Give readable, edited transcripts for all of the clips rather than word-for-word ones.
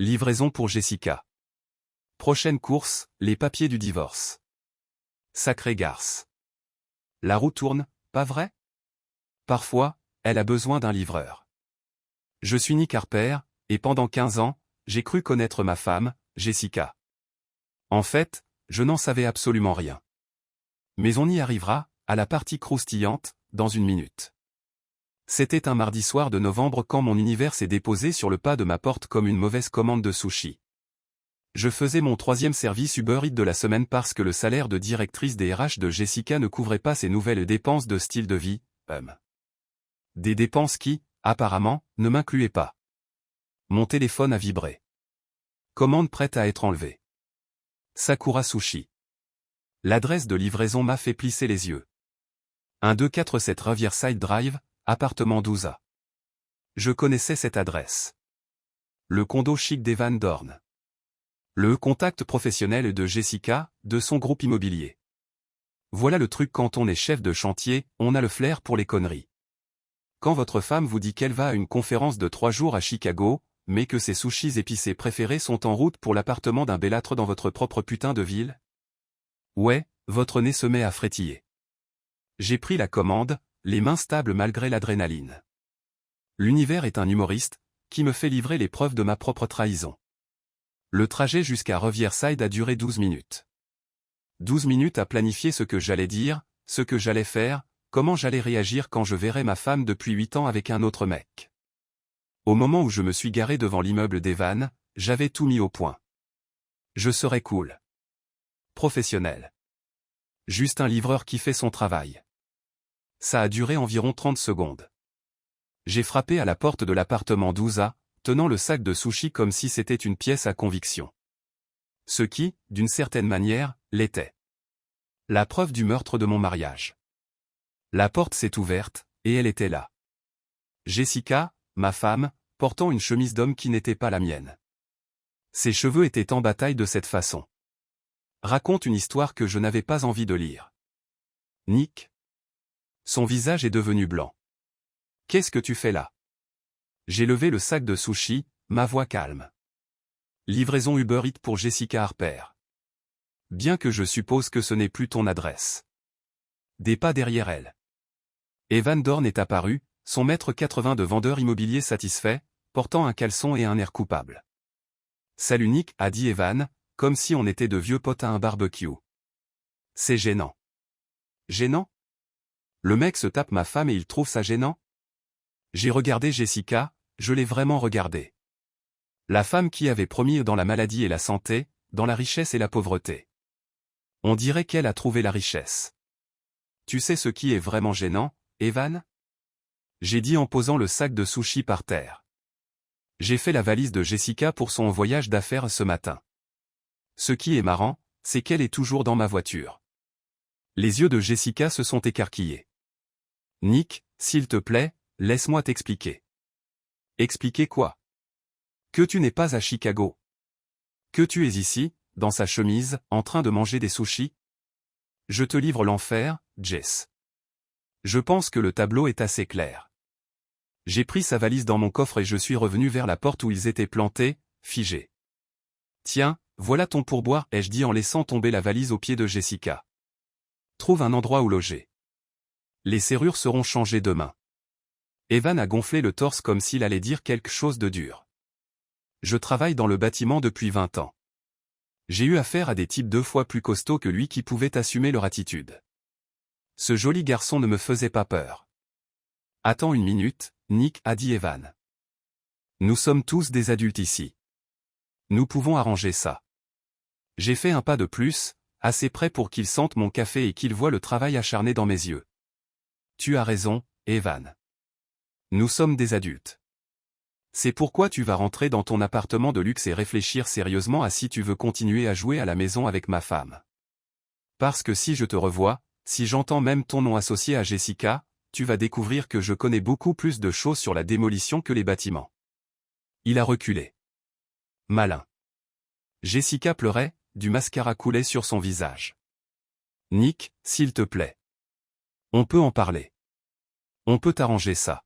Livraison pour Jessica. Prochaine course, les papiers du divorce. Sacrée garce. La roue tourne, pas vrai? Parfois, elle a besoin d'un livreur. Je suis Nick Harper, et pendant 15 ans, j'ai cru connaître ma femme, Jessica. En fait, je n'en savais absolument rien. Mais on y arrivera, à la partie croustillante, dans une minute. C'était un mardi soir de novembre quand mon univers s'est déposé sur le pas de ma porte comme une mauvaise commande de sushi. Je faisais mon 3e service Uber Eats de la semaine parce que le salaire de directrice des RH de Jessica ne couvrait pas ses nouvelles dépenses de style de vie, Des dépenses qui, apparemment, ne m'incluaient pas. Mon téléphone a vibré. Commande prête à être enlevée. Sakura Sushi. L'adresse de livraison m'a fait plisser les yeux. 1247 Riverside Drive, appartement 12A. Je connaissais cette adresse. Le condo chic d'Evan Dorn. Le contact professionnel de Jessica, de son groupe immobilier. Voilà le truc quand on est chef de chantier, on a le flair pour les conneries. Quand votre femme vous dit qu'elle va à une conférence de 3 jours à Chicago, mais que ses sushis épicés préférés sont en route pour l'appartement d'un bellâtre dans votre propre putain de ville? Ouais, votre nez se met à frétiller. J'ai pris la commande, les mains stables malgré l'adrénaline. L'univers est un humoriste, qui me fait livrer l'épreuve de ma propre trahison. Le trajet jusqu'à Riverside a duré 12 minutes. 12 minutes à planifier ce que j'allais dire, ce que j'allais faire, comment j'allais réagir quand je verrais ma femme depuis 8 ans avec un autre mec. Au moment où je me suis garé devant l'immeuble d'Evan, j'avais tout mis au point. Je serais cool. Professionnel. Juste un livreur qui fait son travail. Ça a duré environ 30 secondes. J'ai frappé à la porte de l'appartement 12A, tenant le sac de sushi comme si c'était une pièce à conviction. Ce qui, d'une certaine manière, l'était. La preuve du meurtre de mon mariage. La porte s'est ouverte, et elle était là. Jessica, ma femme, portant une chemise d'homme qui n'était pas la mienne. Ses cheveux étaient en bataille de cette façon. Raconte une histoire que je n'avais pas envie de lire. Nick. Son visage est devenu blanc. Qu'est-ce que tu fais là? J'ai levé le sac de sushi, ma voix calme. Livraison Uber Eats pour Jessica Harper. Bien que je suppose que ce n'est plus ton adresse. Des pas derrière elle. Evan Dorn est apparu, son mètre 80 de vendeur immobilier satisfait, portant un caleçon et un air coupable. Salut Nick, a dit Evan, comme si on était de vieux potes à un barbecue. C'est gênant. Gênant? Le mec se tape ma femme et il trouve ça gênant? J'ai regardé Jessica, je l'ai vraiment regardée. La femme qui avait promis dans la maladie et la santé, dans la richesse et la pauvreté. On dirait qu'elle a trouvé la richesse. Tu sais ce qui est vraiment gênant, Evan? J'ai dit en posant le sac de sushi par terre. J'ai fait la valise de Jessica pour son voyage d'affaires ce matin. Ce qui est marrant, c'est qu'elle est toujours dans ma voiture. Les yeux de Jessica se sont écarquillés. Nick, s'il te plaît, laisse-moi t'expliquer. Expliquer quoi? Que tu n'es pas à Chicago. Que tu es ici, dans sa chemise, en train de manger des sushis? Je te livre l'enfer, Jess. Je pense que le tableau est assez clair. J'ai pris sa valise dans mon coffre et je suis revenu vers la porte où ils étaient plantés, figés. Tiens, voilà ton pourboire, ai-je dit en laissant tomber la valise aux pieds de Jessica. Trouve un endroit où loger. Les serrures seront changées demain. Evan a gonflé le torse comme s'il allait dire quelque chose de dur. Je travaille dans le bâtiment depuis 20 ans. J'ai eu affaire à des types 2 fois plus costauds que lui qui pouvaient assumer leur attitude. Ce joli garçon ne me faisait pas peur. Attends une minute, Nick, a dit Evan. Nous sommes tous des adultes ici. Nous pouvons arranger ça. J'ai fait un pas de plus, assez près pour qu'il sente mon café et qu'il voie le travail acharné dans mes yeux. Tu as raison, Evan. Nous sommes des adultes. C'est pourquoi tu vas rentrer dans ton appartement de luxe et réfléchir sérieusement à si tu veux continuer à jouer à la maison avec ma femme. Parce que si je te revois, si j'entends même ton nom associé à Jessica, tu vas découvrir que je connais beaucoup plus de choses sur la démolition que les bâtiments. Il a reculé. Malin. Jessica pleurait, du mascara coulait sur son visage. Nick, s'il te plaît. On peut en parler. On peut arranger ça.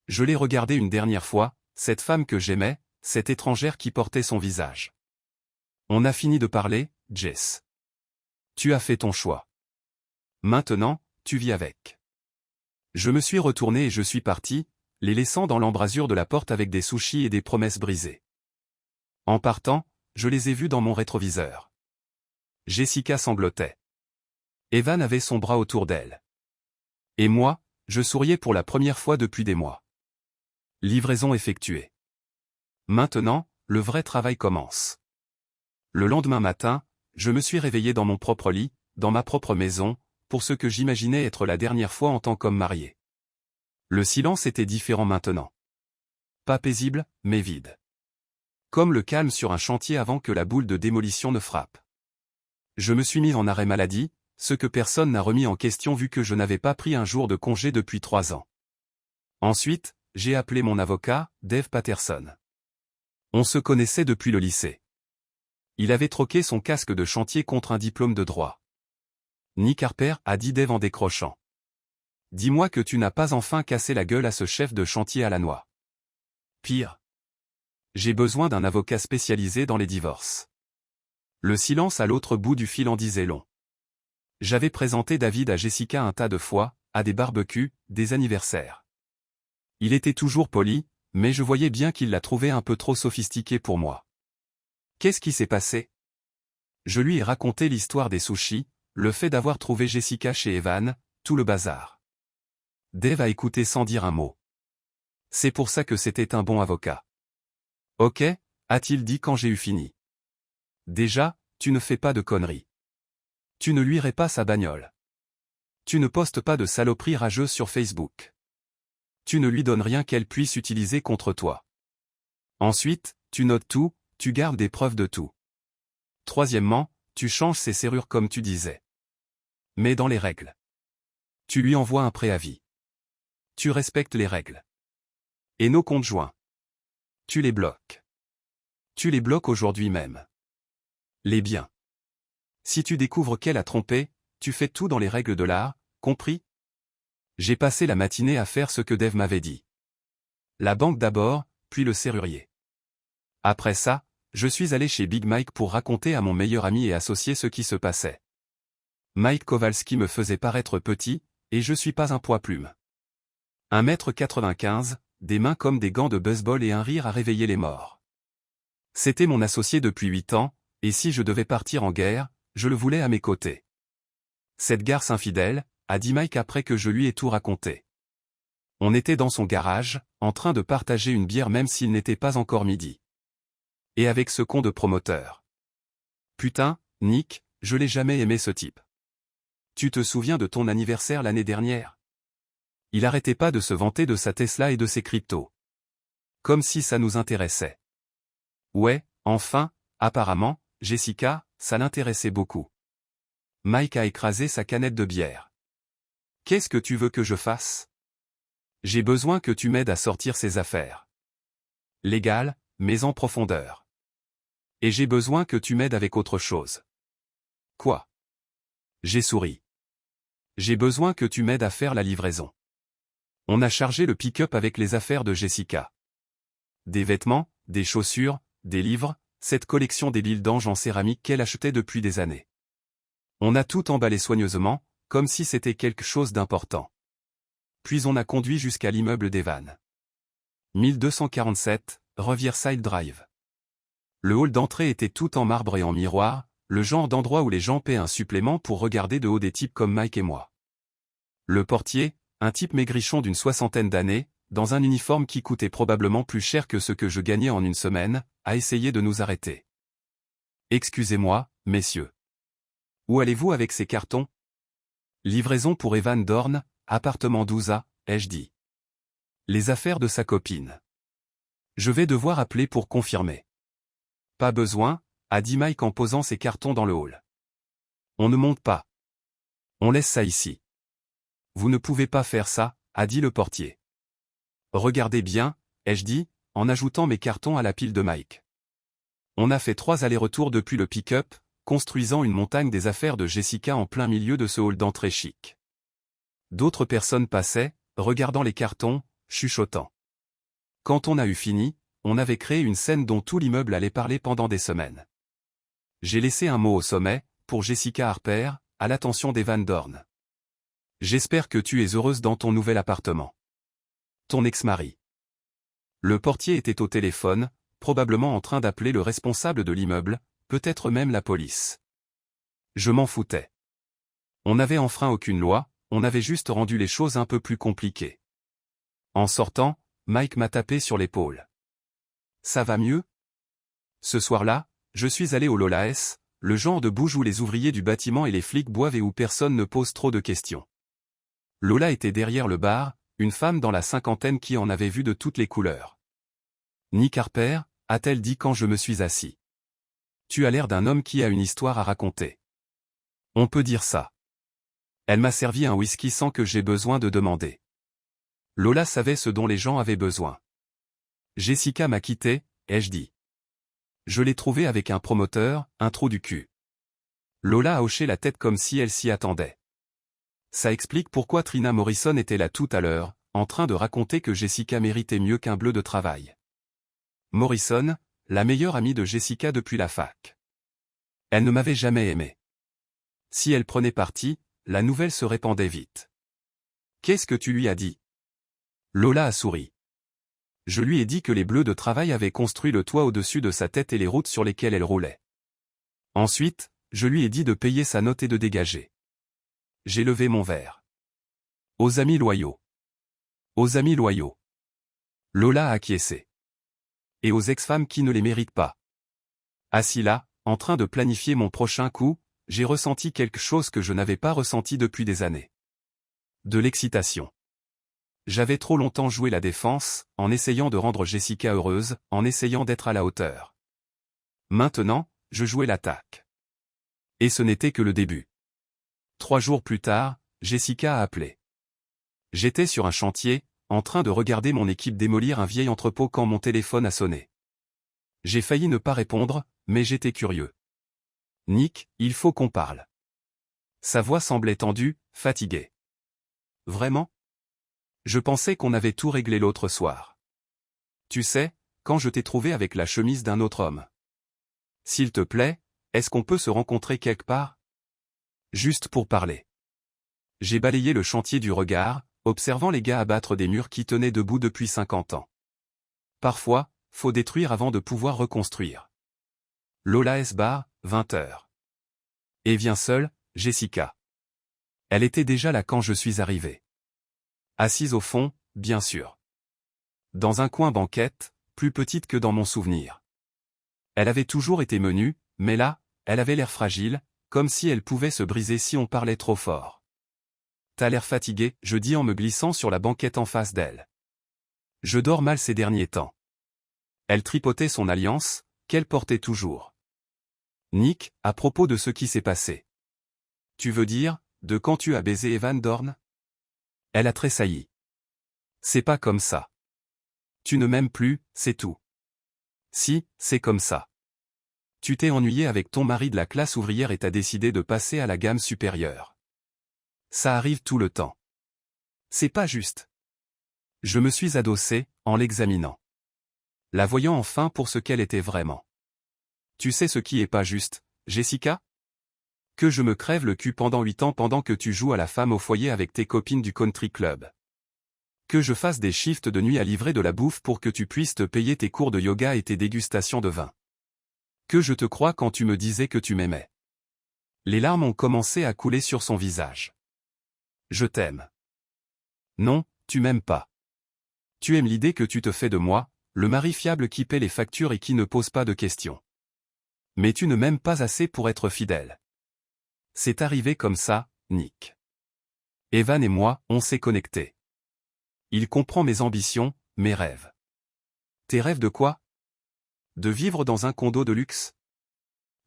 Je l'ai regardée une dernière fois, cette femme que j'aimais, cette étrangère qui portait son visage. On a fini de parler, Jess. Tu as fait ton choix. Maintenant, tu vis avec. Je me suis retourné et je suis parti, les laissant dans l'embrasure de la porte avec des sushis et des promesses brisées. En partant, je les ai vus dans mon rétroviseur. Jessica sanglotait. Evan avait son bras autour d'elle. Et moi, je souriais pour la première fois depuis des mois. Livraison effectuée. Maintenant, le vrai travail commence. Le lendemain matin, je me suis réveillé dans mon propre lit, dans ma propre maison, pour ce que j'imaginais être la dernière fois en tant qu'homme marié. Le silence était différent maintenant. Pas paisible, mais vide. Comme le calme sur un chantier avant que la boule de démolition ne frappe. Je me suis mis en arrêt maladie, ce que personne n'a remis en question vu que je n'avais pas pris un jour de congé depuis 3 ans. Ensuite, j'ai appelé mon avocat, Dave Patterson. On se connaissait depuis le lycée. Il avait troqué son casque de chantier contre un diplôme de droit. Nick Harper, a dit Dave en décrochant. Dis-moi que tu n'as pas enfin cassé la gueule à ce chef de chantier à la noix. Pire. J'ai besoin d'un avocat spécialisé dans les divorces. Le silence à l'autre bout du fil en disait long. J'avais présenté David à Jessica un tas de fois, à des barbecues, des anniversaires. Il était toujours poli, mais je voyais bien qu'il la trouvait un peu trop sophistiquée pour moi. Qu'est-ce qui s'est passé? Je lui ai raconté l'histoire des sushis, le fait d'avoir trouvé Jessica chez Evan, tout le bazar. Dave a écouté sans dire un mot. C'est pour ça que c'était un bon avocat. Ok, a-t-il dit quand j'ai eu fini. Déjà, tu ne fais pas de conneries. Tu ne lui pas sa bagnole. Tu ne postes pas de saloperies rageuses sur Facebook. Tu ne lui donnes rien qu'elle puisse utiliser contre toi. Ensuite, tu notes tout, tu gardes des preuves de tout. Troisièmement, tu changes ses serrures comme tu disais. Mais dans les règles. Tu lui envoies un préavis. Tu respectes les règles. Et nos conjoints. Tu les bloques. Tu les bloques aujourd'hui même. Les biens. Si tu découvres qu'elle a trompé, tu fais tout dans les règles de l'art, compris? J'ai passé la matinée à faire ce que Dave m'avait dit. La banque d'abord, puis le serrurier. Après ça, je suis allé chez Big Mike pour raconter à mon meilleur ami et associé ce qui se passait. Mike Kowalski me faisait paraître petit, et je suis pas un poids-plume. 1,95 m, des mains comme des gants de baseball et un rire à réveiller les morts. C'était mon associé depuis 8 ans, et si je devais partir en guerre, je le voulais à mes côtés. Cette garce infidèle, a dit Mike après que je lui ai tout raconté. On était dans son garage, en train de partager une bière même s'il n'était pas encore midi. Et avec ce con de promoteur. Putain, Nick, je l'ai jamais aimé ce type. Tu te souviens de ton anniversaire l'année dernière? Il arrêtait pas de se vanter de sa Tesla et de ses cryptos. Comme si ça nous intéressait. Ouais, enfin, apparemment, Jessica, ça l'intéressait beaucoup. Mike a écrasé sa canette de bière. Qu'est-ce que tu veux que je fasse? J'ai besoin que tu m'aides à sortir ces affaires. Légales, mais en profondeur. Et j'ai besoin que tu m'aides avec autre chose. Quoi? J'ai souri. J'ai besoin que tu m'aides à faire la livraison. On a chargé le pick-up avec les affaires de Jessica. Des vêtements, des chaussures, des livres, cette collection débile d'anges en céramique qu'elle achetait depuis des années. On a tout emballé soigneusement, comme si c'était quelque chose d'important. Puis on a conduit jusqu'à l'immeuble d'Evan. 1247, Riverside Drive. Le hall d'entrée était tout en marbre et en miroir, le genre d'endroit où les gens paient un supplément pour regarder de haut des types comme Mike et moi. Le portier, un type maigrichon d'une 60aine d'années, dans un uniforme qui coûtait probablement plus cher que ce que je gagnais en une semaine, a essayé de nous arrêter. Excusez-moi, messieurs. Où allez-vous avec ces cartons? Livraison pour Evan Dorn, appartement 12A, ai-je dit. Les affaires de sa copine. Je vais devoir appeler pour confirmer. Pas besoin, a dit Mike en posant ses cartons dans le hall. On ne monte pas. On laisse ça ici. Vous ne pouvez pas faire ça, a dit le portier. Regardez bien, ai-je dit, en ajoutant mes cartons à la pile de Mike. On a fait 3 allers-retours depuis le pick-up, construisant une montagne des affaires de Jessica en plein milieu de ce hall d'entrée chic. D'autres personnes passaient, regardant les cartons, chuchotant. Quand on a eu fini, on avait créé une scène dont tout l'immeuble allait parler pendant des semaines. J'ai laissé un mot au sommet, pour Jessica Harper, à l'attention d'Evan Dorn. J'espère que tu es heureuse dans ton nouvel appartement. Ton ex-mari. Le portier était au téléphone, probablement en train d'appeler le responsable de l'immeuble, peut-être même la police. Je m'en foutais. On n'avait enfreint aucune loi, on avait juste rendu les choses un peu plus compliquées. En sortant, Mike m'a tapé sur l'épaule. Ça va mieux? Ce soir-là, je suis allé au Lola's, le genre de bouge où les ouvriers du bâtiment et les flics boivent et où personne ne pose trop de questions. Lola était derrière le bar, une femme dans la cinquantaine qui en avait vu de toutes les couleurs. Nick Harper, a-t-elle dit quand je me suis assis. Tu as l'air d'un homme qui a une histoire à raconter. On peut dire ça. Elle m'a servi un whisky sans que j'aie besoin de demander. Lola savait ce dont les gens avaient besoin. Jessica m'a quitté, ai-je dit. Je l'ai trouvée avec un promoteur, un trou du cul. Lola a hoché la tête comme si elle s'y attendait. Ça explique pourquoi Trina Morrison était là tout à l'heure, en train de raconter que Jessica méritait mieux qu'un bleu de travail. Morrison, la meilleure amie de Jessica depuis la fac. Elle ne m'avait jamais aimé. Si elle prenait parti, la nouvelle se répandait vite. Qu'est-ce que tu lui as dit? Lola a souri. Je lui ai dit que les bleus de travail avaient construit le toit au-dessus de sa tête et les routes sur lesquelles elle roulait. Ensuite, je lui ai dit de payer sa note et de dégager. J'ai levé mon verre. Aux amis loyaux. Aux amis loyaux. Lola a acquiescé. Et aux ex-femmes qui ne les méritent pas. Assis là, en train de planifier mon prochain coup, j'ai ressenti quelque chose que je n'avais pas ressenti depuis des années. De l'excitation. J'avais trop longtemps joué la défense, en essayant de rendre Jessica heureuse, en essayant d'être à la hauteur. Maintenant, je jouais l'attaque. Et ce n'était que le début. 3 jours plus tard, Jessica a appelé. J'étais sur un chantier, en train de regarder mon équipe démolir un vieil entrepôt quand mon téléphone a sonné. J'ai failli ne pas répondre, mais j'étais curieux. Nick, il faut qu'on parle. Sa voix semblait tendue, fatiguée. Vraiment? Je pensais qu'on avait tout réglé l'autre soir. Tu sais, quand je t'ai trouvé avec la chemise d'un autre homme. S'il te plaît, est-ce qu'on peut se rencontrer quelque part? Juste pour parler. J'ai balayé le chantier du regard, observant les gars abattre des murs qui tenaient debout depuis 50 ans. Parfois, faut détruire avant de pouvoir reconstruire. Lola's Bar, 20h. Et viens seule, Jessica. Elle était déjà là quand je suis arrivé. Assise au fond, bien sûr. Dans un coin banquette, plus petite que dans mon souvenir. Elle avait toujours été menue, mais là, elle avait l'air fragile, comme si elle pouvait se briser si on parlait trop fort. T'as l'air fatigué, je dis en me glissant sur la banquette en face d'elle. Je dors mal ces derniers temps. Elle tripotait son alliance, qu'elle portait toujours. Nick, à propos de ce qui s'est passé. Tu veux dire, de quand tu as baisé Evan Dorn? Elle a tressailli. C'est pas comme ça. Tu ne m'aimes plus, c'est tout. Si, c'est comme ça. Tu t'es ennuyé avec ton mari de la classe ouvrière et t'as décidé de passer à la gamme supérieure. Ça arrive tout le temps. C'est pas juste. Je me suis adossé, en l'examinant. La voyant enfin pour ce qu'elle était vraiment. Tu sais ce qui est pas juste, Jessica? Que je me crève le cul pendant 8 ans pendant que tu joues à la femme au foyer avec tes copines du country club. Que je fasse des shifts de nuit à livrer de la bouffe pour que tu puisses te payer tes cours de yoga et tes dégustations de vin. Que je te crois quand tu me disais que tu m'aimais. Les larmes ont commencé à couler sur son visage. Je t'aime. Non, tu m'aimes pas. Tu aimes l'idée que tu te fais de moi, le mari fiable qui paie les factures et qui ne pose pas de questions. Mais tu ne m'aimes pas assez pour être fidèle. C'est arrivé comme ça, Nick. Evan et moi, on s'est connectés. Il comprend mes ambitions, mes rêves. Tes rêves de quoi? De vivre dans un condo de luxe?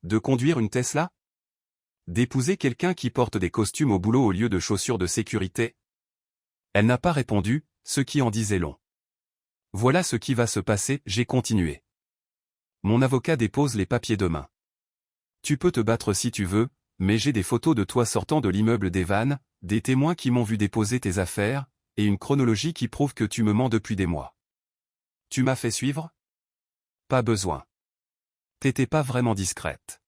De conduire une Tesla? D'épouser quelqu'un qui porte des costumes au boulot au lieu de chaussures de sécurité? Elle n'a pas répondu, ce qui en disait long. Voilà ce qui va se passer, j'ai continué. Mon avocat dépose les papiers demain. Tu peux te battre si tu veux, mais j'ai des photos de toi sortant de l'immeuble d'Evan, des témoins qui m'ont vu déposer tes affaires, et une chronologie qui prouve que tu me mens depuis des mois. Tu m'as fait suivre? pas besoin. T'étais pas vraiment discrète.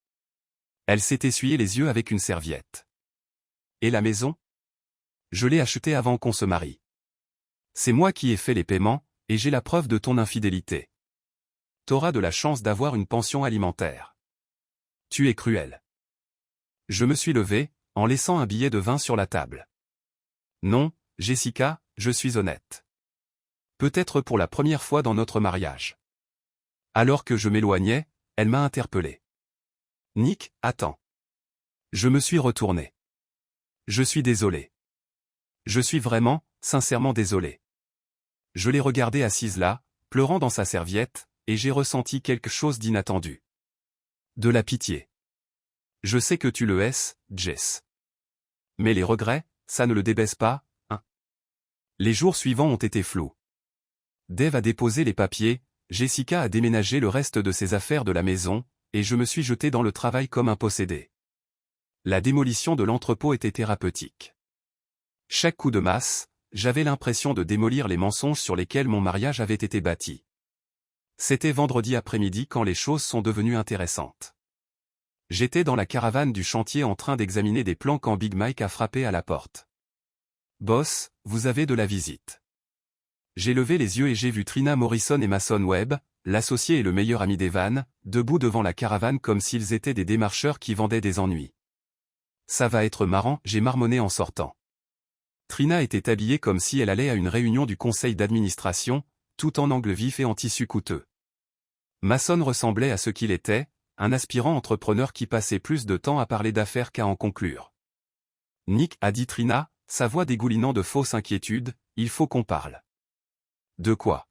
Elle s'est essuyé les yeux avec une serviette. Et la maison? Je l'ai achetée avant qu'on se marie. C'est moi qui ai fait les paiements, et j'ai la preuve de ton infidélité. T'auras de la chance d'avoir une pension alimentaire. Tu es cruel. Je me suis levé, en laissant un billet de 20 sur la table. Non, Jessica, je suis honnête. Peut-être pour la première fois dans notre mariage. Alors que je m'éloignais, elle m'a interpellé. Nick, attends. Je me suis retourné. Je suis désolé. Je suis vraiment, sincèrement désolé. Je l'ai regardée assise là, pleurant dans sa serviette, et j'ai ressenti quelque chose d'inattendu. De la pitié. Je sais que tu le hais, Jess. Mais les regrets, ça ne le débaisse pas, hein. Les jours suivants ont été flous. Dave a déposé les papiers, Jessica a déménagé le reste de ses affaires de la maison, et je me suis jeté dans le travail comme un possédé. La démolition de l'entrepôt était thérapeutique. Chaque coup de masse, j'avais l'impression de démolir les mensonges sur lesquels mon mariage avait été bâti. C'était vendredi après-midi quand les choses sont devenues intéressantes. J'étais dans la caravane du chantier en train d'examiner des plans quand Big Mike a frappé à la porte. « Boss, vous avez de la visite. » J'ai levé les yeux et j'ai vu Trina Morrison et Mason Webb, l'associé et le meilleur ami d'Evan, debout devant la caravane comme s'ils étaient des démarcheurs qui vendaient des ennuis. « Ça va être marrant », j'ai marmonné en sortant. Trina était habillée comme si elle allait à une réunion du conseil d'administration, tout en angle vif et en tissu coûteux. Mason ressemblait à ce qu'il était, un aspirant entrepreneur qui passait plus de temps à parler d'affaires qu'à en conclure. « Nick, » a dit Trina, sa voix dégoulinant de fausses inquiétudes, « il faut qu'on parle. » De quoi?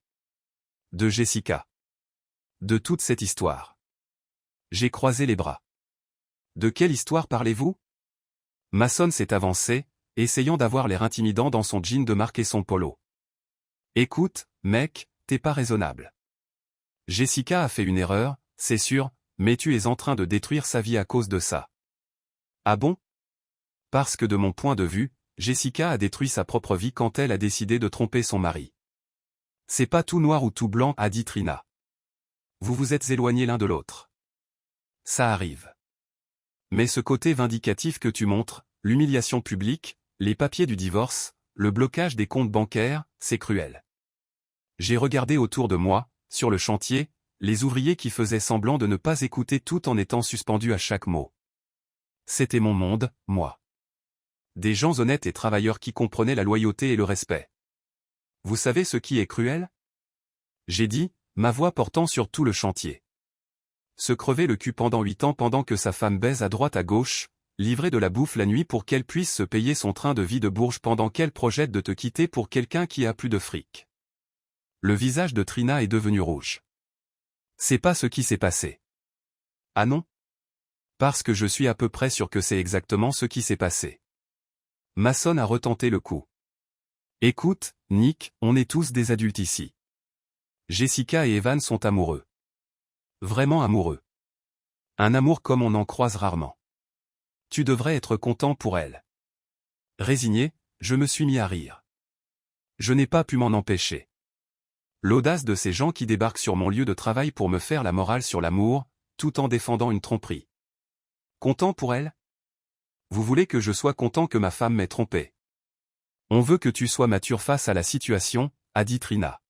De Jessica. De toute cette histoire. J'ai croisé les bras. De quelle histoire parlez-vous? Mason s'est avancé, essayant d'avoir l'air intimidant dans son jean de marque et son polo. Écoute, mec, t'es pas raisonnable. Jessica a fait une erreur, c'est sûr, mais tu es en train de détruire sa vie à cause de ça. Ah bon? Parce que de mon point de vue, Jessica a détruit sa propre vie quand elle a décidé de tromper son mari. C'est pas tout noir ou tout blanc, a dit Trina. Vous vous êtes éloignés l'un de l'autre. Ça arrive. Mais ce côté vindicatif que tu montres, l'humiliation publique, les papiers du divorce, le blocage des comptes bancaires, c'est cruel. J'ai regardé autour de moi, sur le chantier, les ouvriers qui faisaient semblant de ne pas écouter tout en étant suspendus à chaque mot. C'était mon monde, moi. Des gens honnêtes et travailleurs qui comprenaient la loyauté et le respect. Vous savez ce qui est cruel? J'ai dit, ma voix portant sur tout le chantier. Se crever le cul pendant 8 ans pendant que sa femme baise à droite à gauche, livrer de la bouffe la nuit pour qu'elle puisse se payer son train de vie de Bourges pendant qu'elle projette de te quitter pour quelqu'un qui a plus de fric. Le visage de Trina est devenu rouge. C'est pas ce qui s'est passé. Ah non? Parce que je suis à peu près sûr que c'est exactement ce qui s'est passé. Mason a retenté le coup. Écoute, Nick, on est tous des adultes ici. Jessica et Evan sont amoureux. Vraiment amoureux. Un amour comme on en croise rarement. Tu devrais être content pour elle. Résigné, je me suis mis à rire. Je n'ai pas pu m'en empêcher. L'audace de ces gens qui débarquent sur mon lieu de travail pour me faire la morale sur l'amour, tout en défendant une tromperie. Content pour elle? Vous voulez que je sois content que ma femme m'ait trompé? On veut que tu sois mature face à la situation, a dit Trina.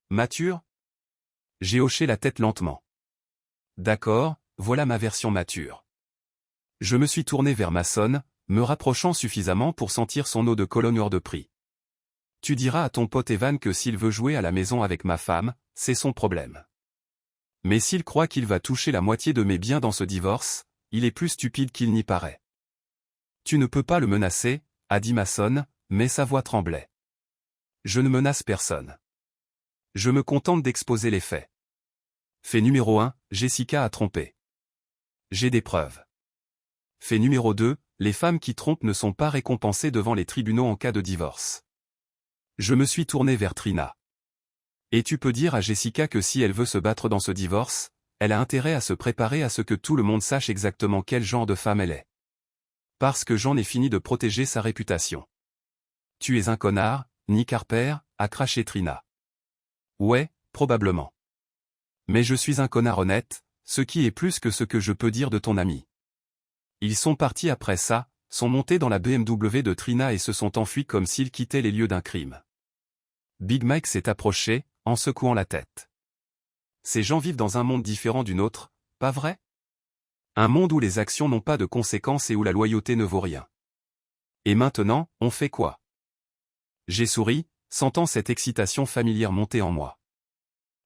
Mature? J'ai hoché la tête lentement. D'accord, voilà ma version mature. Je me suis tourné vers Mason, me rapprochant suffisamment pour sentir son eau de Cologne hors de prix. Tu diras à ton pote Evan que s'il veut jouer à la maison avec ma femme, c'est son problème. Mais s'il croit qu'il va toucher la moitié de mes biens dans ce divorce, il est plus stupide qu'il n'y paraît. Tu ne peux pas le menacer, a dit Mason, mais sa voix tremblait. Je ne menace personne. Je me contente d'exposer les faits. Fait numéro 1, Jessica a trompé. J'ai des preuves. Fait numéro 2, les femmes qui trompent ne sont pas récompensées devant les tribunaux en cas de divorce. Je me suis tourné vers Trina. Et tu peux dire à Jessica que si elle veut se battre dans ce divorce, elle a intérêt à se préparer à ce que tout le monde sache exactement quel genre de femme elle est. Parce que j'en ai fini de protéger sa réputation. Tu es un connard, Nick Harper, a craché Trina. Ouais, probablement. Mais je suis un connard honnête, ce qui est plus que ce que je peux dire de ton ami. Ils sont partis après ça, sont montés dans la BMW de Trina et se sont enfuis comme s'ils quittaient les lieux d'un crime. Big Mike s'est approché, en secouant la tête. Ces gens vivent dans un monde différent du nôtre, pas vrai? Un monde où les actions n'ont pas de conséquences et où la loyauté ne vaut rien. Et maintenant, on fait quoi? J'ai souri, sentant cette excitation familière monter en moi.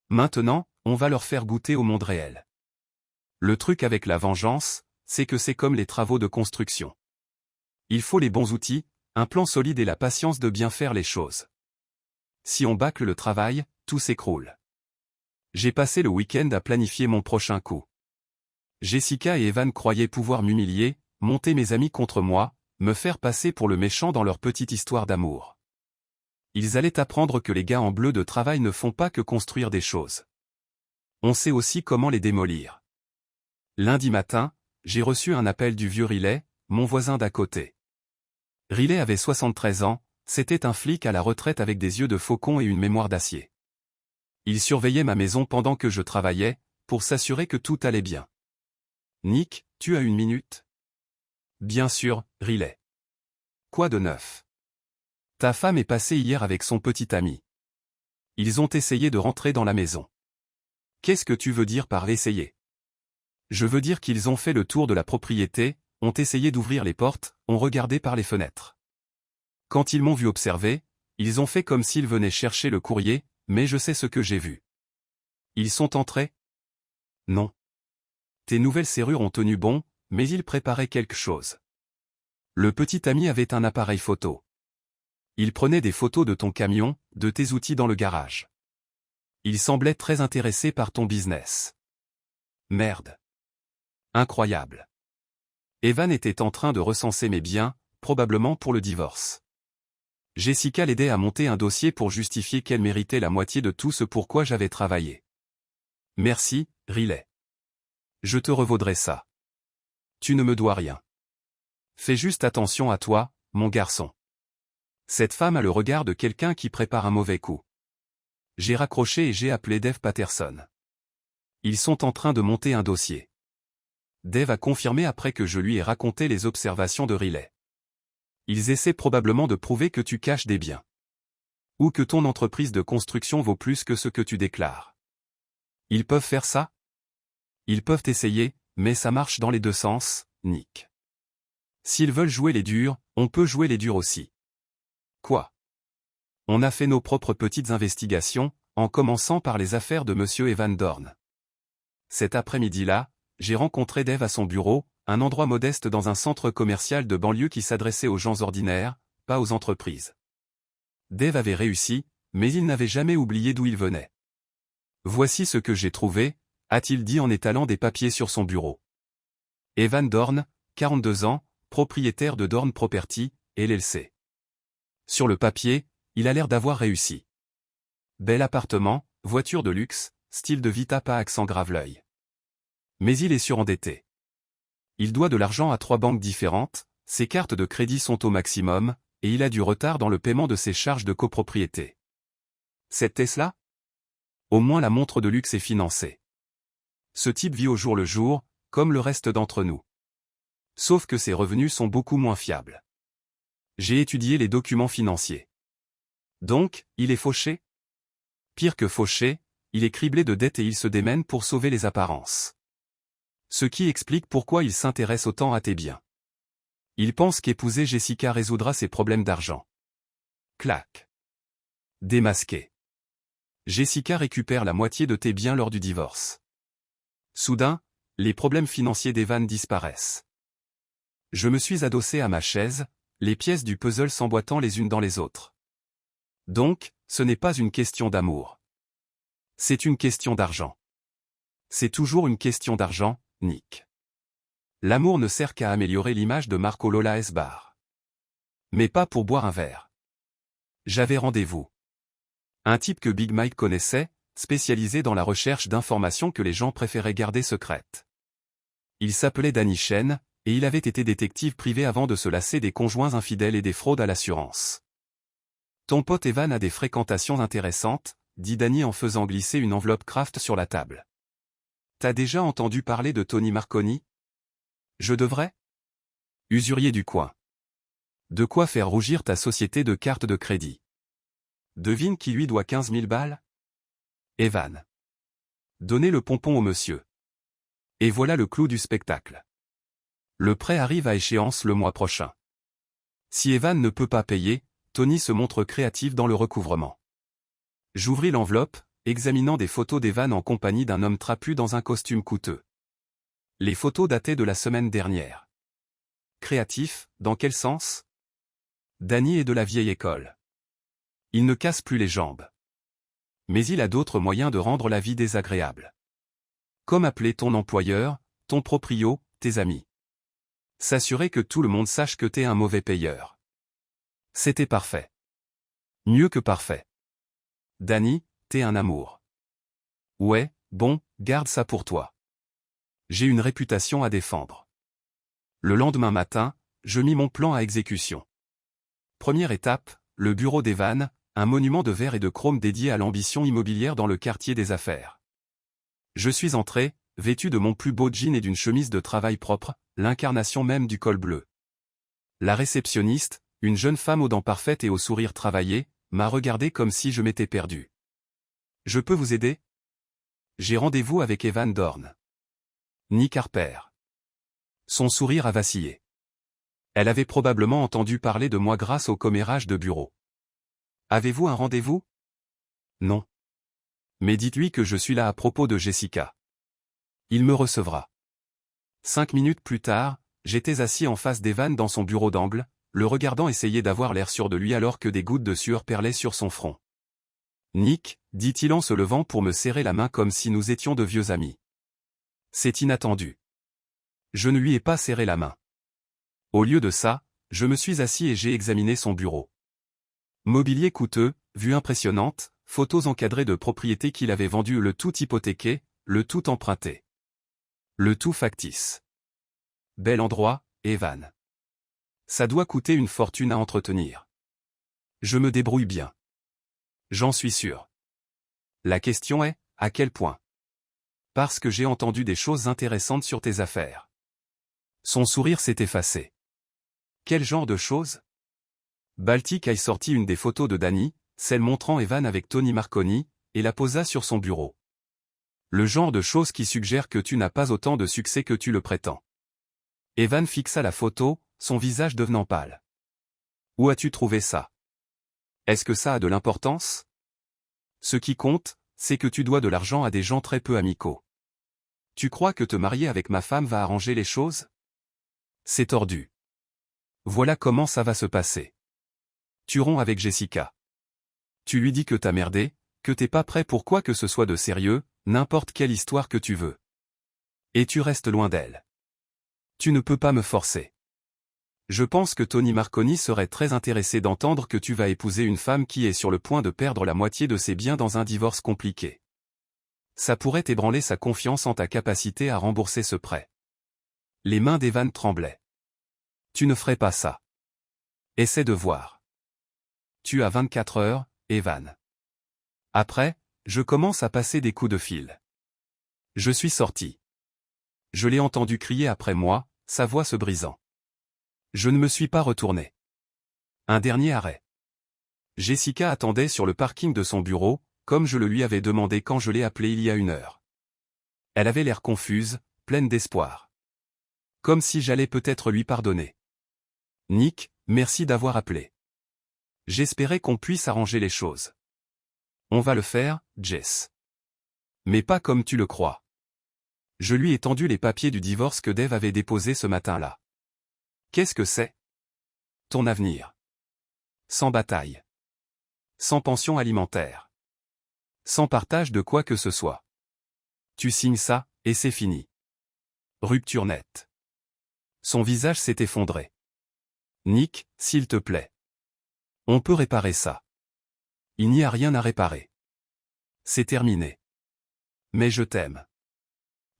Maintenant, on va leur faire goûter au monde réel. Le truc avec la vengeance, c'est que c'est comme les travaux de construction. Il faut les bons outils, un plan solide et la patience de bien faire les choses. Si on bâcle le travail, tout s'écroule. J'ai passé le week-end à planifier mon prochain coup. Jessica et Evan croyaient pouvoir m'humilier, monter mes amis contre moi, me faire passer pour le méchant dans leur petite histoire d'amour. Ils allaient apprendre que les gars en bleu de travail ne font pas que construire des choses. On sait aussi comment les démolir. Lundi matin, j'ai reçu un appel du vieux Riley, mon voisin d'à côté. Riley avait 73 ans, c'était un flic à la retraite avec des yeux de faucon et une mémoire d'acier. Il surveillait ma maison pendant que je travaillais, pour s'assurer que tout allait bien. « Nick, tu as une minute ?»« Bien sûr, Riley. »« Quoi de neuf ? » ?»« Ta femme est passée hier avec son petit ami. Ils ont essayé de rentrer dans la maison. »« Qu'est-ce que tu veux dire par essayer ? » ?»« Je veux dire qu'ils ont fait le tour de la propriété, ont essayé d'ouvrir les portes, ont regardé par les fenêtres. Quand ils m'ont vu observer, ils ont fait comme s'ils venaient chercher le courrier, mais je sais ce que j'ai vu. Ils sont entrés ? Non. Tes nouvelles serrures ont tenu bon, mais ils préparaient quelque chose. Le petit ami avait un appareil photo. Il prenait des photos de ton camion, de tes outils dans le garage. Il semblait très intéressé par ton business. Merde. Incroyable. Evan était en train de recenser mes biens, probablement pour le divorce. Jessica l'aidait à monter un dossier pour justifier qu'elle méritait la moitié de tout ce pour quoi j'avais travaillé. Merci, Riley. Je te revaudrai ça. Tu ne me dois rien. Fais juste attention à toi, mon garçon. Cette femme a le regard de quelqu'un qui prépare un mauvais coup. J'ai raccroché et j'ai appelé Dave Patterson. Ils sont en train de monter un dossier. Dave a confirmé après que je lui ai raconté les observations de Riley. Ils essaient probablement de prouver que tu caches des biens. Ou que ton entreprise de construction vaut plus que ce que tu déclares. Ils peuvent faire ça ? Ils peuvent essayer, mais ça marche dans les deux sens, Nick. S'ils veulent jouer les durs, on peut jouer les durs aussi. Quoi ? On a fait nos propres petites investigations, en commençant par les affaires de Monsieur Evan Dorn. Cet après-midi-là, j'ai rencontré Dave à son bureau, un endroit modeste dans un centre commercial de banlieue qui s'adressait aux gens ordinaires, pas aux entreprises. Dave avait réussi, mais il n'avait jamais oublié d'où il venait. Voici ce que j'ai trouvé, a-t-il dit en étalant des papiers sur son bureau. Evan Dorn, 42 ans, propriétaire de Dorn Property, LLC. Sur le papier, il a l'air d'avoir réussi. Bel appartement, voiture de luxe, style de Vita pas accent grave l'œil. Mais il est surendetté. Il doit de l'argent à 3 banques différentes, ses cartes de crédit sont au maximum, et il a du retard dans le paiement de ses charges de copropriété. Cette Tesla ? Au moins la montre de luxe est financée. Ce type vit au jour le jour, comme le reste d'entre nous. Sauf que ses revenus sont beaucoup moins fiables. J'ai étudié les documents financiers. Donc, il est fauché ? Pire que fauché, il est criblé de dettes et il se démène pour sauver les apparences. Ce qui explique pourquoi il s'intéresse autant à tes biens. Il pense qu'épouser Jessica résoudra ses problèmes d'argent. Clac. Démasqué. Jessica récupère la moitié de tes biens lors du divorce. Soudain, les problèmes financiers d'Evan disparaissent. Je me suis adossé à ma chaise, les pièces du puzzle s'emboîtant les unes dans les autres. Donc, ce n'est pas une question d'amour. C'est une question d'argent. C'est toujours une question d'argent, Nick. L'amour ne sert qu'à améliorer l'image de Marco Lola Esbar. Mais pas pour boire un verre. J'avais rendez-vous. Un type que Big Mike connaissait, spécialisé dans la recherche d'informations que les gens préféraient garder secrètes. Il s'appelait Danny Chen, et il avait été détective privé avant de se lasser des conjoints infidèles et des fraudes à l'assurance. Ton pote Evan a des fréquentations intéressantes, dit Danny en faisant glisser une enveloppe Kraft sur la table. T'as déjà entendu parler de Tony Marconi? Je devrais? Usurier du coin. De quoi faire rougir ta société de carte de crédit. Devine qui lui doit 15 000 balles? Evan. Donnez le pompon au monsieur. Et voilà le clou du spectacle. Le prêt arrive à échéance le mois prochain. Si Evan ne peut pas payer, Tony se montre créatif dans le recouvrement. J'ouvris l'enveloppe, examinant des photos d'Evan en compagnie d'un homme trapu dans un costume coûteux. Les photos dataient de la semaine dernière. Créatif, dans quel sens? Danny est de la vieille école. Il ne casse plus les jambes. Mais il a d'autres moyens de rendre la vie désagréable. Comme appeler ton employeur, ton proprio, tes amis. S'assurer que tout le monde sache que t'es un mauvais payeur. C'était parfait. Mieux que parfait. Danny, t'es un amour. Ouais, bon, garde ça pour toi. J'ai une réputation à défendre. Le lendemain matin, je mis mon plan à exécution. Première étape, le bureau d'Evan, un monument de verre et de chrome dédié à l'ambition immobilière dans le quartier des affaires. Je suis entré, vêtu de mon plus beau jean et d'une chemise de travail propre, l'incarnation même du col bleu. La réceptionniste, une jeune femme aux dents parfaites et au sourire travaillé, m'a regardé comme si je m'étais perdu. Je peux vous aider? J'ai rendez-vous avec Evan Dorn. Nick Harper. Son sourire a vacillé. Elle avait probablement entendu parler de moi grâce au commérage de bureau. Avez-vous un rendez-vous? Non. Mais dites-lui que je suis là à propos de Jessica. Il me recevra. 5 minutes plus tard, j'étais assis en face d'Evan dans son bureau d'angle, le regardant essayer d'avoir l'air sûr de lui alors que des gouttes de sueur perlaient sur son front. Nick, dit-il en se levant pour me serrer la main comme si nous étions de vieux amis. C'est inattendu. Je ne lui ai pas serré la main. Au lieu de ça, je me suis assis et j'ai examiné son bureau. Mobilier coûteux, vue impressionnante, photos encadrées de propriétés qu'il avait vendues, le tout hypothéqué, le tout emprunté. Le tout factice. Bel endroit, Evan. Ça doit coûter une fortune à entretenir. Je me débrouille bien. J'en suis sûr. La question est, à quel point? Parce que j'ai entendu des choses intéressantes sur tes affaires. Son sourire s'est effacé. Quel genre de choses? Baltic a sorti une des photos de Danny, celle montrant Evan avec Tony Marconi, et la posa sur son bureau. Le genre de choses qui suggère que tu n'as pas autant de succès que tu le prétends. Evan fixa la photo, son visage devenant pâle. Où as-tu trouvé ça? Est-ce que ça a de l'importance? Ce qui compte, c'est que tu dois de l'argent à des gens très peu amicaux. Tu crois que te marier avec ma femme va arranger les choses? C'est tordu. Voilà comment ça va se passer. Tu romps avec Jessica. Tu lui dis que t'as merdé, que t'es pas prêt pour quoi que ce soit de sérieux, n'importe quelle histoire que tu veux. Et tu restes loin d'elle. Tu ne peux pas me forcer. Je pense que Tony Marconi serait très intéressé d'entendre que tu vas épouser une femme qui est sur le point de perdre la moitié de ses biens dans un divorce compliqué. Ça pourrait ébranler sa confiance en ta capacité à rembourser ce prêt. Les mains d'Evan tremblaient. Tu ne ferais pas ça. Essaie de voir. Tu as 24 heures, Evan. Après, je commence à passer des coups de fil. Je suis sorti. Je l'ai entendu crier après moi, sa voix se brisant. Je ne me suis pas retourné. Un dernier arrêt. Jessica attendait sur le parking de son bureau, comme je le lui avais demandé quand je l'ai appelée il y a 1 heure. Elle avait l'air confuse, pleine d'espoir. Comme si j'allais peut-être lui pardonner. Nick, merci d'avoir appelé. J'espérais qu'on puisse arranger les choses. On va le faire, Jess. Mais pas comme tu le crois. Je lui ai tendu les papiers du divorce que Dave avait déposés ce matin-là. Qu'est-ce que c'est? Ton avenir. Sans bataille. Sans pension alimentaire. Sans partage de quoi que ce soit. Tu signes ça, et c'est fini. Rupture nette. Son visage s'est effondré. Nick, s'il te plaît. On peut réparer ça. Il n'y a rien à réparer. C'est terminé. Mais je t'aime.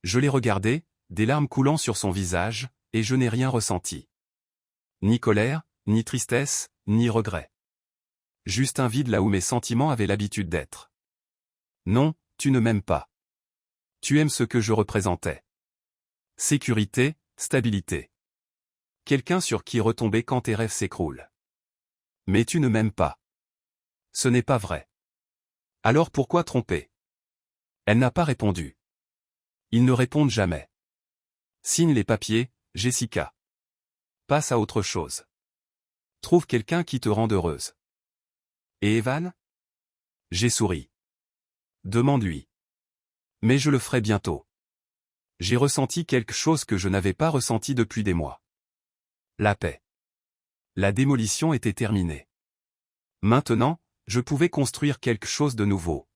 Je l'ai regardé, des larmes coulant sur son visage, et je n'ai rien ressenti. Ni colère, ni tristesse, ni regret. Juste un vide là où mes sentiments avaient l'habitude d'être. Non, tu ne m'aimes pas. Tu aimes ce que je représentais. Sécurité, stabilité. Quelqu'un sur qui retomber quand tes rêves s'écroulent. Mais tu ne m'aimes pas. Ce n'est pas vrai. Alors pourquoi tromper? Elle n'a pas répondu. Ils ne répondent jamais. Signe les papiers, Jessica. Passe à autre chose. Trouve quelqu'un qui te rende heureuse. Et Evan? J'ai souri. Demande-lui. Mais je le ferai bientôt. J'ai ressenti quelque chose que je n'avais pas ressenti depuis des mois. La paix. La démolition était terminée. Maintenant, je pouvais construire quelque chose de nouveau.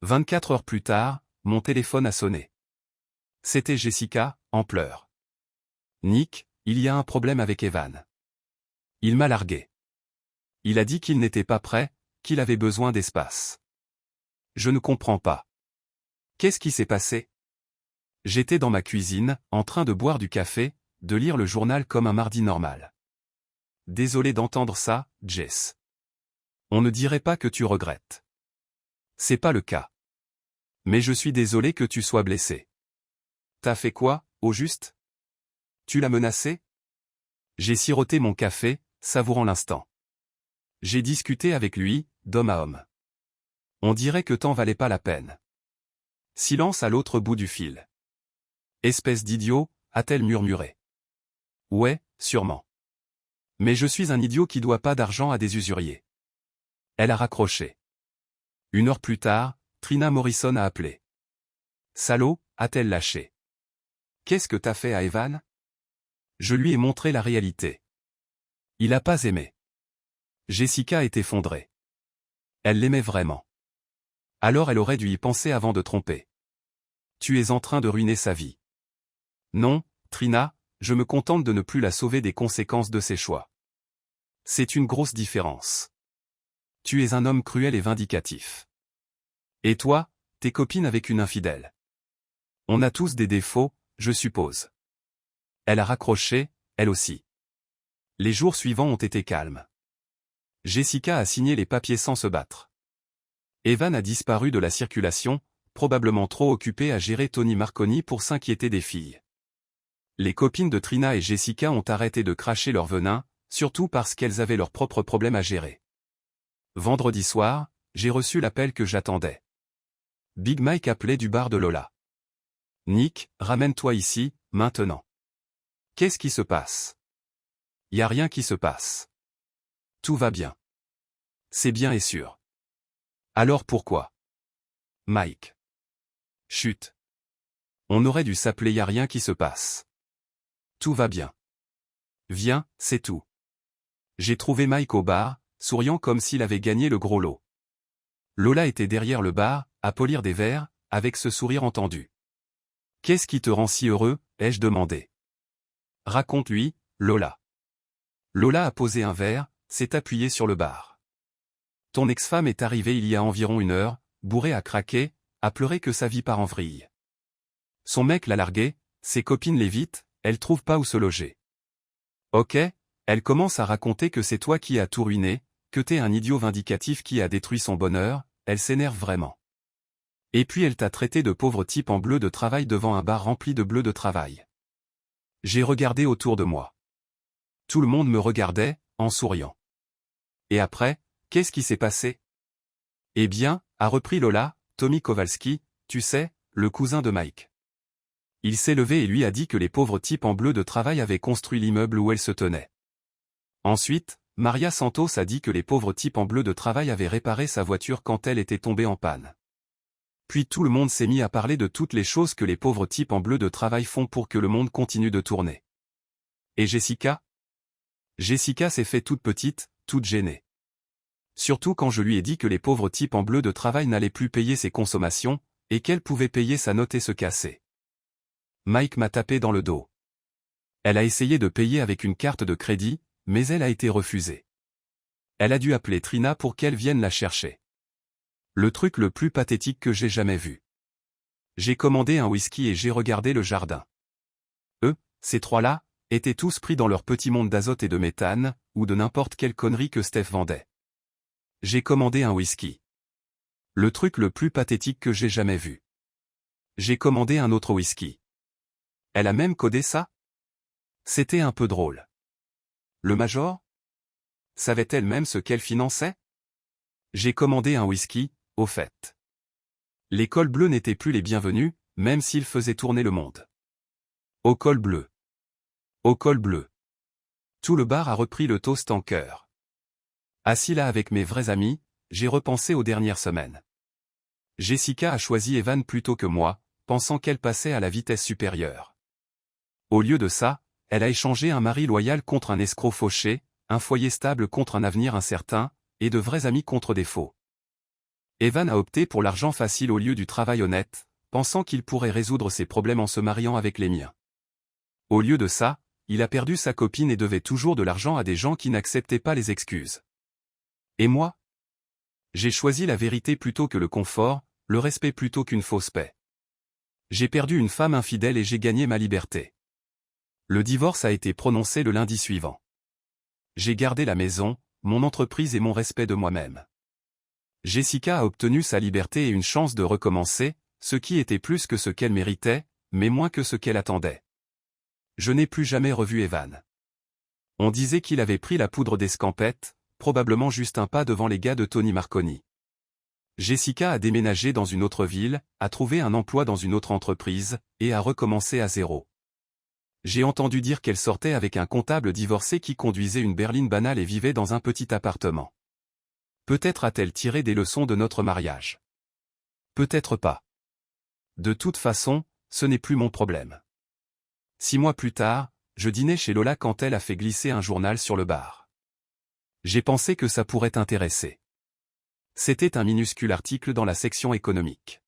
24 heures plus tard, mon téléphone a sonné. C'était Jessica, en pleurs. Nick, il y a un problème avec Evan. Il m'a largué. Il a dit qu'il n'était pas prêt, qu'il avait besoin d'espace. Je ne comprends pas. Qu'est-ce qui s'est passé? J'étais dans ma cuisine, en train de boire du café, de lire le journal comme un mardi normal. Désolé d'entendre ça, Jess. On ne dirait pas que tu regrettes. C'est pas le cas. Mais je suis désolé que tu sois blessé. T'as fait quoi, au juste? Tu l'as menacé? J'ai siroté mon café, savourant l'instant. J'ai discuté avec lui, d'homme à homme. On dirait que tant valait pas la peine. Silence à l'autre bout du fil. Espèce d'idiot, a-t-elle murmuré. Ouais, sûrement. Mais je suis un idiot qui doit pas d'argent à des usuriers. Elle a raccroché. 1 heure plus tard, Trina Morrison a appelé. Salaud, a-t-elle lâché. Qu'est-ce que t'as fait à Evan? Je lui ai montré la réalité. Il a pas aimé. Jessica est effondrée. Elle l'aimait vraiment. Alors elle aurait dû y penser avant de tromper. Tu es en train de ruiner sa vie. Non, Trina, je me contente de ne plus la sauver des conséquences de ses choix. C'est une grosse différence. Tu es un homme cruel et vindicatif. Et toi, t'es copine avec une infidèle. On a tous des défauts, je suppose. Elle a raccroché, elle aussi. Les jours suivants ont été calmes. Jessica a signé les papiers sans se battre. Evan a disparu de la circulation, probablement trop occupé à gérer Tony Marconi pour s'inquiéter des filles. Les copines de Trina et Jessica ont arrêté de cracher leur venin, surtout parce qu'elles avaient leurs propres problèmes à gérer. Vendredi soir, j'ai reçu l'appel que j'attendais. Big Mike appelait du bar de Lola. Nick, ramène-toi ici, maintenant. Qu'est-ce qui se passe? Y a rien qui se passe. Tout va bien. C'est bien et sûr. Alors pourquoi? Mike. Chut. On aurait dû s'appeler Y a rien qui se passe. Tout va bien. Viens, c'est tout. J'ai trouvé Mike au bar, souriant comme s'il avait gagné le gros lot. Lola était derrière le bar, à polir des verres, avec ce sourire entendu. Qu'est-ce qui te rend si heureux, ai-je demandé. Raconte-lui, Lola. Lola a posé un verre, s'est appuyée sur le bar. Ton ex-femme est arrivée il y a environ 1 heure, bourrée à craquer, à pleurer que sa vie part en vrille. Son mec l'a larguée, ses copines l'évitent, elle trouve pas où se loger. Ok, elle commence à raconter que c'est toi qui as tout ruiné, que t'es un idiot vindicatif qui a détruit son bonheur, elle s'énerve vraiment. Et puis elle t'a traité de pauvre type en bleu de travail devant un bar rempli de bleus de travail. J'ai regardé autour de moi. Tout le monde me regardait, en souriant. Et après, qu'est-ce qui s'est passé? Eh bien, a repris Lola, Tommy Kowalski, tu sais, le cousin de Mike. Il s'est levé et lui a dit que les pauvres types en bleu de travail avaient construit l'immeuble où elle se tenait. Ensuite, Maria Santos a dit que les pauvres types en bleu de travail avaient réparé sa voiture quand elle était tombée en panne. Puis tout le monde s'est mis à parler de toutes les choses que les pauvres types en bleu de travail font pour que le monde continue de tourner. Et Jessica? Jessica s'est fait toute petite, toute gênée. Surtout quand je lui ai dit que les pauvres types en bleu de travail n'allaient plus payer ses consommations, et qu'elle pouvait payer sa note et se casser. Mike m'a tapé dans le dos. Elle a essayé de payer avec une carte de crédit, mais elle a été refusée. Elle a dû appeler Trina pour qu'elle vienne la chercher. Le truc le plus pathétique que j'ai jamais vu. J'ai commandé un whisky et j'ai regardé le jardin. Eux, ces trois-là, étaient tous pris dans leur petit monde d'azote et de méthane, ou de n'importe quelle connerie que Steph vendait. J'ai commandé un whisky. Le truc le plus pathétique que j'ai jamais vu. J'ai commandé un autre whisky. Elle a même codé ça? C'était un peu drôle. Le Major? Savait-elle même ce qu'elle finançait? J'ai commandé un whisky, au fait. Les cols bleus n'étaient plus les bienvenus, même s'ils faisaient tourner le monde. Au col bleu. Au col bleu. Tout le bar a repris le toast en chœur. Assis là avec mes vrais amis, j'ai repensé aux dernières semaines. Jessica a choisi Evan plutôt que moi, pensant qu'elle passait à la vitesse supérieure. Au lieu de ça, elle a échangé un mari loyal contre un escroc fauché, un foyer stable contre un avenir incertain, et de vrais amis contre des faux. Evan a opté pour l'argent facile au lieu du travail honnête, pensant qu'il pourrait résoudre ses problèmes en se mariant avec les miens. Au lieu de ça, il a perdu sa copine et devait toujours de l'argent à des gens qui n'acceptaient pas les excuses. Et moi? J'ai choisi la vérité plutôt que le confort, le respect plutôt qu'une fausse paix. J'ai perdu une femme infidèle et j'ai gagné ma liberté. Le divorce a été prononcé le lundi suivant. J'ai gardé la maison, mon entreprise et mon respect de moi-même. Jessica a obtenu sa liberté et une chance de recommencer, ce qui était plus que ce qu'elle méritait, mais moins que ce qu'elle attendait. Je n'ai plus jamais revu Evan. On disait qu'il avait pris la poudre d'escampette, probablement juste un pas devant les gars de Tony Marconi. Jessica a déménagé dans une autre ville, a trouvé un emploi dans une autre entreprise, et a recommencé à zéro. J'ai entendu dire qu'elle sortait avec un comptable divorcé qui conduisait une berline banale et vivait dans un petit appartement. Peut-être a-t-elle tiré des leçons de notre mariage. Peut-être pas. De toute façon, ce n'est plus mon problème. 6 mois plus tard, je dînais chez Lola quand elle a fait glisser un journal sur le bar. J'ai pensé que ça pourrait t'intéresser. C'était un minuscule article dans la section économique.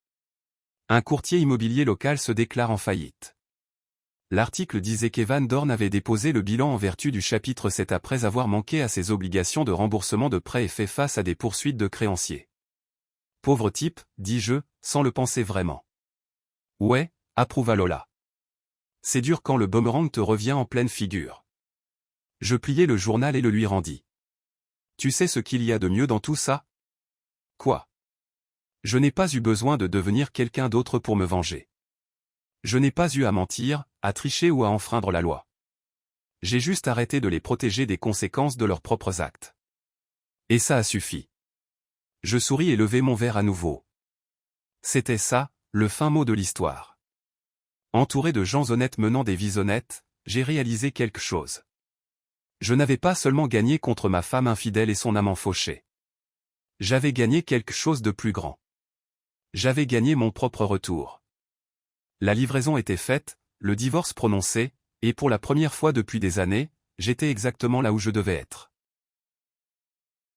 Un courtier immobilier local se déclare en faillite. L'article disait qu'Evan Dorn avait déposé le bilan en vertu du chapitre 7 après avoir manqué à ses obligations de remboursement de prêts et fait face à des poursuites de créanciers. Pauvre type, dis-je, sans le penser vraiment. Ouais, approuva Lola. C'est dur quand le boomerang te revient en pleine figure. Je pliai le journal et le lui rendis. Tu sais ce qu'il y a de mieux dans tout ça? Quoi? Je n'ai pas eu besoin de devenir quelqu'un d'autre pour me venger. Je n'ai pas eu à mentir, à tricher ou à enfreindre la loi. J'ai juste arrêté de les protéger des conséquences de leurs propres actes. Et ça a suffi. Je souris et levai mon verre à nouveau. C'était ça, le fin mot de l'histoire. Entouré de gens honnêtes menant des vies honnêtes, j'ai réalisé quelque chose. Je n'avais pas seulement gagné contre ma femme infidèle et son amant fauché. J'avais gagné quelque chose de plus grand. J'avais gagné mon propre retour. La livraison était faite, le divorce prononcé, et pour la première fois depuis des années, j'étais exactement là où je devais être.